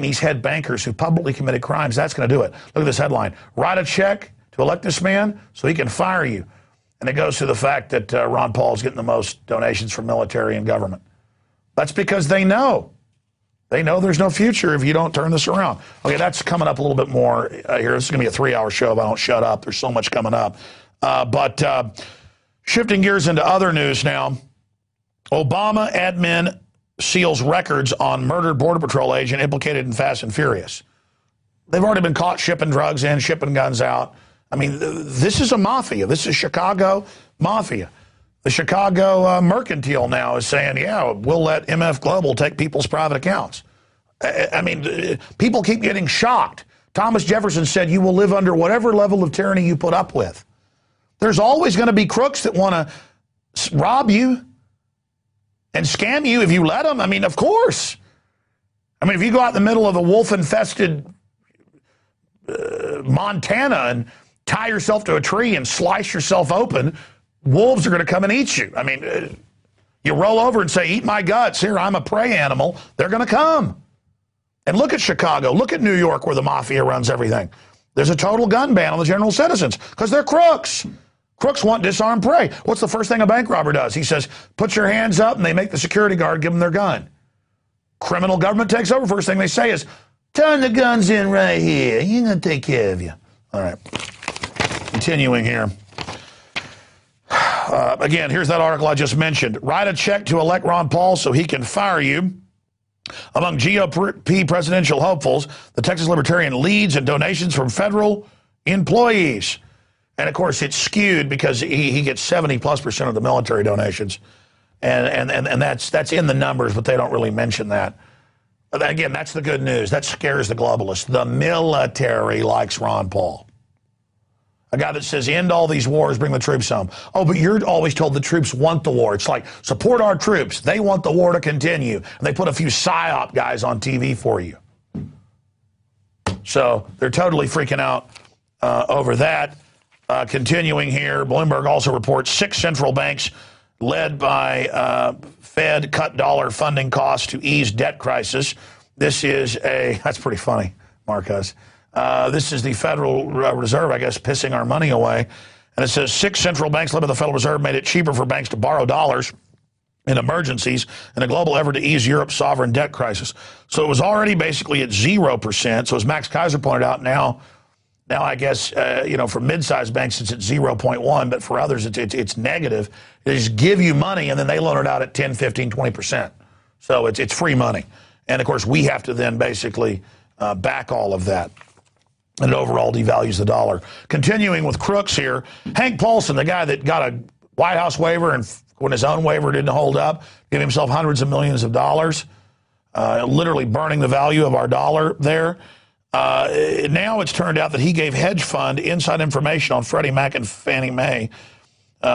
these head bankers who publicly committed crimes. That's going to do it. Look at this headline. Write a check to elect this man so he can fire you. And it goes to the fact that Ron Paul's getting the most donations from military and government. That's because they know. They know there's no future if you don't turn this around. Okay, that's coming up a little bit more here. This is going to be a 3-hour show if I don't shut up. There's so much coming up. But shifting gears into other news now, Obama admin seals records on murdered Border Patrol agent implicated in Fast and Furious. They've already been caught shipping drugs in, shipping guns out. I mean, this is a mafia. This is Chicago mafia. The Chicago Mercantile now is saying, yeah, we'll let MF Global take people's private accounts. I mean, people keep getting shocked. Thomas Jefferson said, you will live under whatever level of tyranny you put up with. There's always going to be crooks that want to rob you and scam you if you let them. I mean, of course. I mean, if you go out in the middle of a wolf-infested Montana and tie yourself to a tree and slice yourself open, wolves are going to come and eat you. I mean, you roll over and say, eat my guts. Here, I'm a prey animal. They're going to come. And look at Chicago. Look at New York where the mafia runs everything. There's a total gun ban on the general citizens because they're crooks. Crooks want disarmed prey. What's the first thing a bank robber does? He says, put your hands up, and they make the security guard give them their gun. Criminal government takes over. First thing they say is, turn the guns in right here. He's going to take care of you. All right. Continuing here. Again, here's that article I just mentioned. Write a check to elect Ron Paul so he can fire you. Among GOP presidential hopefuls, the Texas Libertarian leads in donations from federal employees. And, of course, it's skewed because he gets 70+% of the military donations. And that's in the numbers, but they don't really mention that. But again, that's the good news. That scares the globalists. The military likes Ron Paul. A guy that says, end all these wars, bring the troops home. Oh, but you're always told the troops want the war. It's like, support our troops. They want the war to continue. And they put a few PSYOP guys on TV for you. So they're totally freaking out over that. Continuing here, Bloomberg also reports 6 central banks led by Fed cut dollar funding costs to ease debt crisis. This is that's pretty funny, Marcos. This is the Federal Reserve, I guess, pissing our money away. And it says 6 central banks led by the Federal Reserve made it cheaper for banks to borrow dollars in emergencies in a global effort to ease Europe's sovereign debt crisis. So it was already basically at 0%. So as Max Kaiser pointed out, now I guess, for mid-sized banks, it's at 0.1, but for others, it's negative. They just give you money, and then they loan it out at 10, 15, 20%. So it's free money. And, of course, we have to then basically back all of that. And it overall devalues the dollar. Continuing with crooks here, Hank Paulson, the guy that got a White House waiver and when his own waiver didn't hold up, gave himself hundreds of millions of dollars, literally burning the value of our dollar there. Now it's turned out that he gave hedge fund inside information on Freddie Mac and Fannie Mae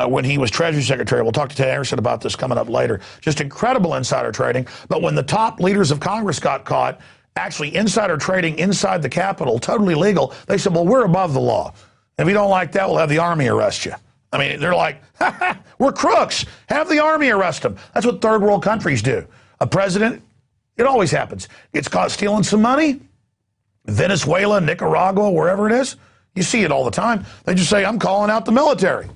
when he was Treasury Secretary. We'll talk to Ted Anderson about this coming up later. Just incredible insider trading. But when the top leaders of Congress got caught actually insider trading inside the Capitol, totally legal, they said, well, we're above the law. If you don't like that, we'll have the Army arrest you. I mean, they're like, we're crooks. Have the Army arrest them. That's what third world countries do. A president, it always happens, gets caught stealing some money. Venezuela, Nicaragua, wherever it is, you see it all the time. They just say, I'm calling out the military.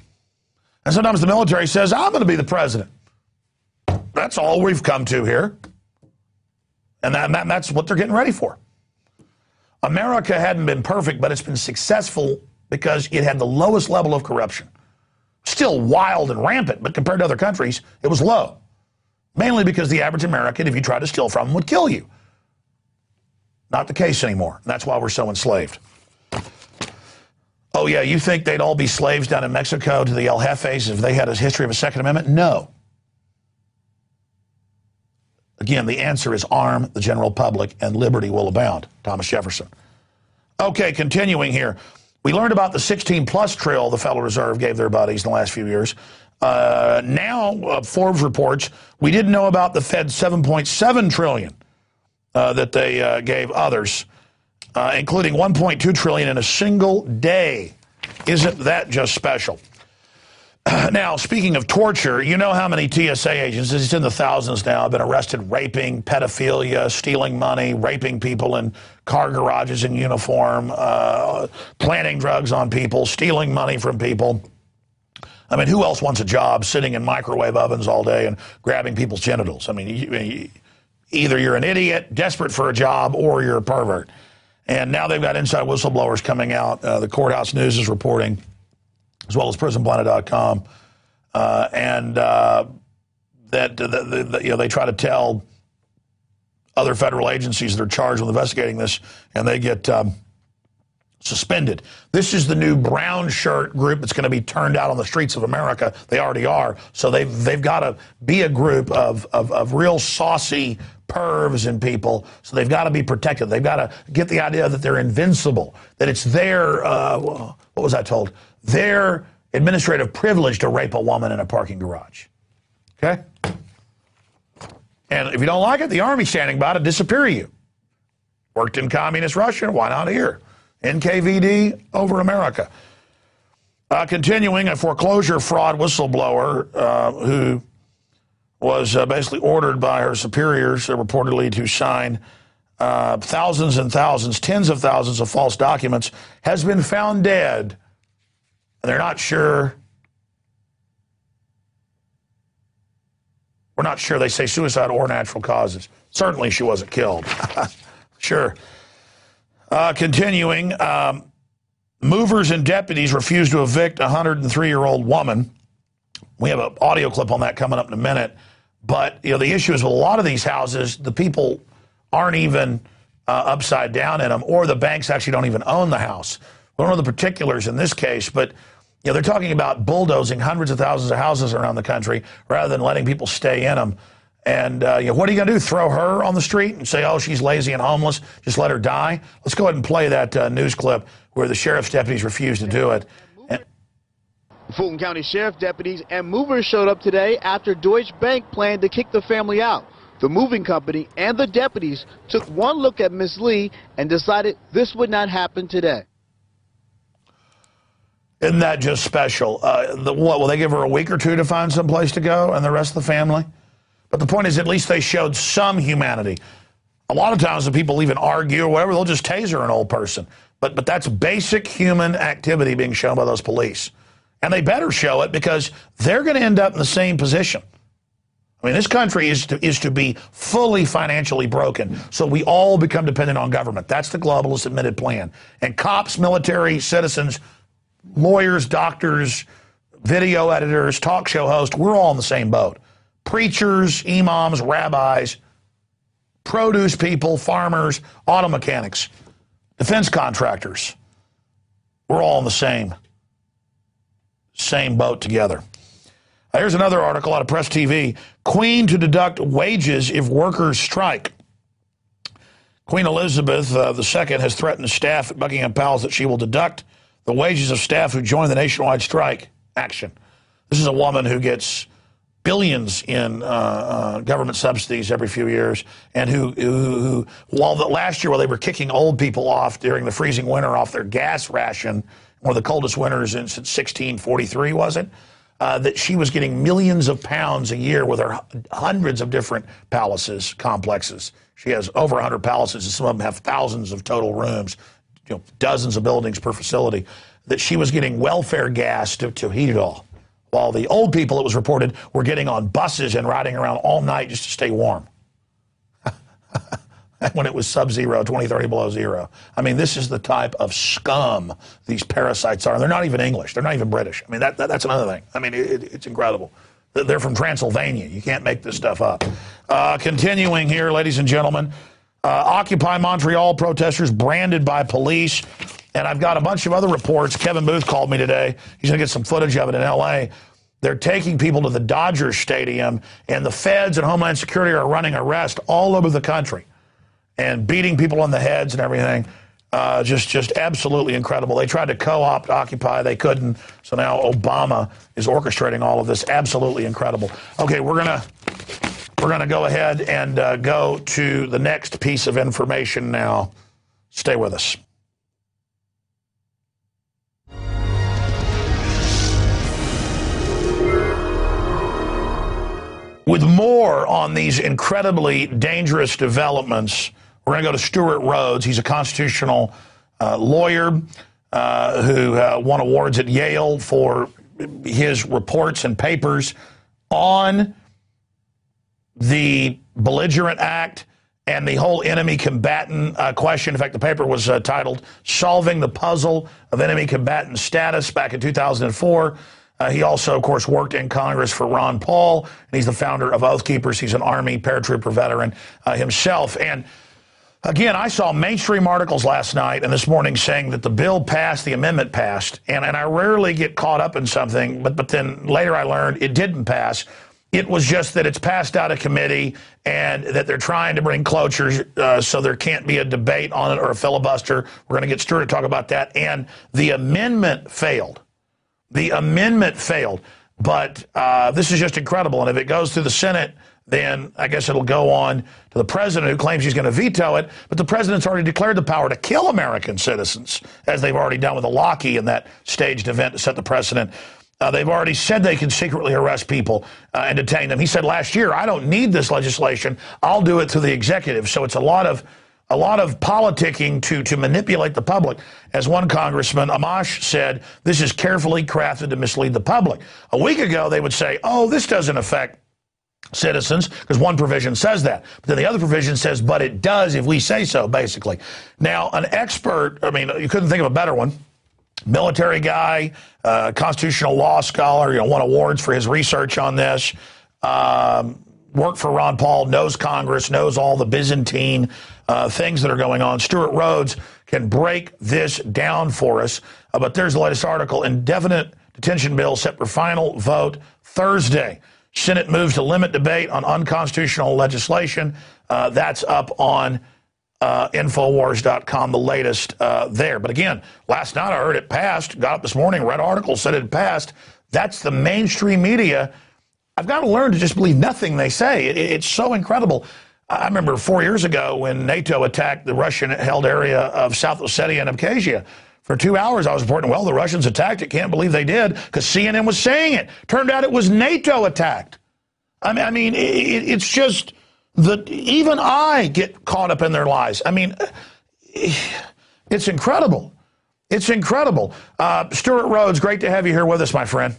And sometimes the military says, I'm going to be the president. That's all we've come to here. And that's what they're getting ready for. America hadn't been perfect, but it's been successful because it had the lowest level of corruption. Still wild and rampant, but compared to other countries, it was low. Mainly because the average American, if you tried to steal from them, would kill you. Not the case anymore. That's why we're so enslaved. Oh, yeah, you think they'd all be slaves down in Mexico to the El Jefes if they had a history of a Second Amendment? No. Again, the answer is arm the general public and liberty will abound. Thomas Jefferson. Okay, continuing here. We learned about the 16-plus trill the Federal Reserve gave their buddies in the last few years. Now, Forbes reports, we didn't know about the Fed's $7.7 trillion that they gave others, including $1.2 trillion in a single day. Isn't that just special? Now, speaking of torture, you know how many TSA agents, it's in the thousands now, have been arrested raping, pedophilia, stealing money, raping people in car garages in uniform, planting drugs on people, stealing money from people. I mean, who else wants a job sitting in microwave ovens all day and grabbing people's genitals? I mean, either you're an idiot, desperate for a job, or you're a pervert. And now they've got inside whistleblowers coming out. The Courthouse News is reporting, as well as PrisonPlanet.com, that they try to tell other federal agencies that are charged with investigating this, and they get suspended. This is the new brown shirt group that's going to be turned out on the streets of America. They already are. So they've got to be a group of real saucy pervs and people. So they've got to be protected. They've got to get the idea that they're invincible, that it's their, what was I told? Their administrative privilege to rape a woman in a parking garage. Okay? And if you don't like it, the Army standing by to disappear you. Worked in communist Russia, why not here? NKVD over America. Continuing, a foreclosure fraud whistleblower who was basically ordered by her superiors reportedly to sign thousands and thousands, tens of thousands of false documents, has been found dead. And they're not sure. We're not sure. They say suicide or natural causes. Certainly she wasn't killed. Sure. Continuing, movers and deputies refused to evict a 103-year-old woman. We have an audio clip on that coming up in a minute. But the issue is with a lot of these houses, the people aren't even upside down in them, or the banks actually don't even own the house. We don't know the particulars in this case, but they're talking about bulldozing hundreds of thousands of houses around the country rather than letting people stay in them. And what are you going to do? Throw her on the street and say, oh, she's lazy and homeless, just let her die? Let's go ahead and play that news clip where the sheriff's deputies refused to do it. Fulton County Sheriff deputies and movers showed up today after Deutsche Bank planned to kick the family out. The moving company and the deputies took one look at Miss Lee and decided this would not happen today. Isn't that just special? What, will they give her a week or two to find some place to go and the rest of the family? But the point is, at least they showed some humanity. A lot of times when people even argue or whatever, they'll just taser an old person. But that's basic human activity being shown by those police. And they better show it because they're going to end up in the same position. I mean, this country is to be fully financially broken, so we all become dependent on government. That's the globalist admitted plan. And cops, military, citizens, lawyers, doctors, video editors, talk show hosts, we're all in the same boat. Preachers, imams, rabbis, produce people, farmers, auto mechanics, defense contractors. We're all in the same boat together. Here's another article out of Press TV. Queen to deduct wages if workers strike. Queen Elizabeth II has threatened staff at Buckingham Palace that she will deduct the wages of staff who join the nationwide strike action. This is a woman who gets billions in government subsidies every few years, and who last year while they were kicking old people off during the freezing winter off their gas ration, one of the coldest winters since 1643, was it? That she was getting millions of pounds a year with her hundreds of different palaces, complexes. She has over 100 palaces, and some of them have thousands of total rooms, dozens of buildings per facility, that she was getting welfare gas to heat it all. While the old people, it was reported, were getting on buses and riding around all night just to stay warm. When it was sub-zero, 20, 30 below zero. I mean, this is the type of scum these parasites are. And they're not even English. They're not even British. I mean, that's another thing. I mean, it's incredible. They're from Transylvania. You can't make this stuff up. Continuing here, ladies and gentlemen, Occupy Montreal protesters branded by police. And I've got a bunch of other reports. Kevin Booth called me today. He's going to get some footage of it in L.A. They're taking people to the Dodgers Stadium, and the feds and Homeland Security are running arrests all over the country and beating people on the heads and everything. Just absolutely incredible. They tried to co-opt Occupy. They couldn't. So now Obama is orchestrating all of this. Absolutely incredible. Okay, we're gonna go ahead and go to the next piece of information now. Stay with us. With more on these incredibly dangerous developments, we're going to go to Stuart Rhodes. He's a constitutional lawyer who won awards at Yale for his reports and papers on the belligerent act and the whole enemy combatant question. In fact, the paper was titled Solving the Puzzle of Enemy Combatant Status back in 2004. He also, of course, worked in Congress for Ron Paul, and he's the founder of Oath Keepers. He's an Army paratrooper veteran himself. And again, I saw mainstream articles last night and this morning saying that the bill passed, the amendment passed, and I rarely get caught up in something, but then later I learned it didn't pass. It was just that it's passed out of committee and that they're trying to bring cloture so there can't be a debate on it or a filibuster. We're going to get Stuart to talk about that. And the amendment failed. The amendment failed. But this is just incredible. And if it goes through the Senate, then I guess it'll go on to the president, who claims he's going to veto it. But the president's already declared the power to kill American citizens, as they've already done with the Lockheed in that staged event to set the precedent. They've already said they can secretly arrest people and detain them. He said last year, I don't need this legislation. I'll do it through the executive. So it's a lot of politicking to manipulate the public. As one congressman, Amash, said, this is carefully crafted to mislead the public. A week ago, they would say, oh, this doesn't affect citizens, because one provision says that. But then the other provision says, but it does if we say so, basically. Now, an expert, I mean, you couldn't think of a better one, military guy, constitutional law scholar, won awards for his research on this, worked for Ron Paul, knows Congress, knows all the Byzantine things that are going on. Stuart Rhodes can break this down for us. But there's the latest article. Indefinite detention bill set for final vote Thursday. Senate moves to limit debate on unconstitutional legislation. That's up on Infowars.com, the latest there. But again, last night I heard it passed, got up this morning, read articles, said it passed. That's the mainstream media. I've got to learn to just believe nothing they say. It's so incredible. I remember 4 years ago when NATO attacked the Russian-held area of South Ossetia and Abkhazia. For 2 hours, I was reporting, well, the Russians attacked it. Can't believe they did, because CNN was saying it. Turned out it was NATO attacked. I mean, it's just that even I get caught up in their lies. I mean, it's incredible. It's incredible. Stuart Rhodes, great to have you here with us, my friend.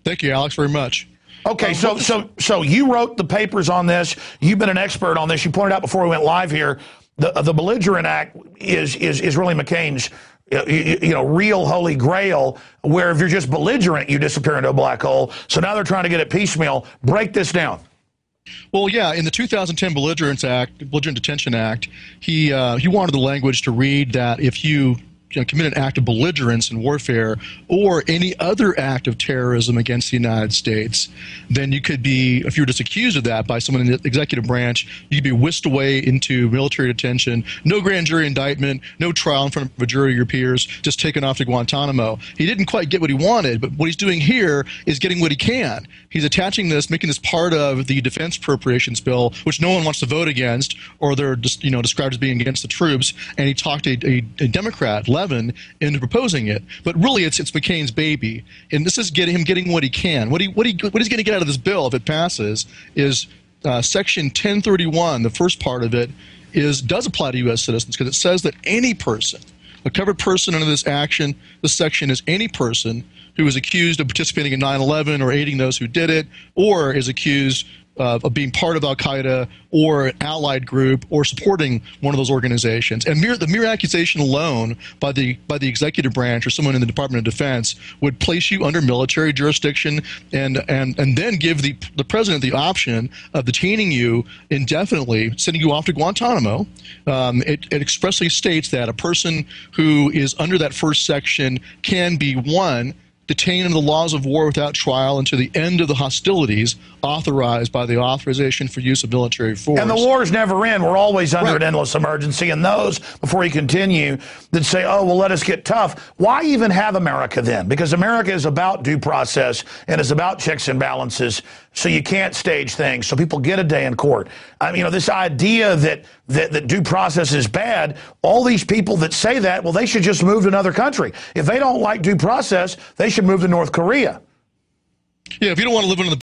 Thank you, Alex, very much. Okay, so you wrote the papers on this. You've been an expert on this. You pointed out before we went live here, the belligerent act is really McCain's real holy grail, where if you're just belligerent, you disappear into a black hole. So now they're trying to get it piecemeal. Break this down. Well, yeah, in the 2010 Belligerent Detention Act, he wanted the language to read that if you commit an act of belligerence and warfare or any other act of terrorism against the United States, then you could be, if you were just accused of that by someone in the executive branch, you could be whisked away into military detention, no grand jury indictment, no trial in front of a jury of your peers, just taken off to Guantanamo. He didn't quite get what he wanted, but what he's doing here is getting what he can. He's attaching this, making this part of the defense appropriations bill, which no one wants to vote against, or they're just, described as being against the troops, and he talked a Democrat, Levin, into proposing it. But really, it's McCain's baby, and this is him getting what he can. What he's going to get out of this bill, if it passes, is Section 1031. The first part of it does apply to U.S. citizens, because it says that any person, a covered person under this action, this section is any person who is accused of participating in 9/11 or aiding those who did it, or is accused of being part of al-Qaeda or an allied group or supporting one of those organizations. And the mere accusation alone by the executive branch or someone in the Department of Defense would place you under military jurisdiction and then give the president the option of detaining you indefinitely, sending you off to Guantanamo. It expressly states that a person who is under that first section can be, one, detained under the laws of war without trial until the end of the hostilities authorized by the Authorization for Use of Military Force. And the wars never end. We're always under an endless emergency. And those, before you continue, that say, oh, well, let us get tough. Why even have America then? Because America is about due process and is about checks and balances. So you can't stage things. So people get a day in court. I mean, this idea that due process is bad, all these people that say that, well, they should just move to another country. If they don't like due process, they should move to North Korea. Yeah, if you don't want to live under the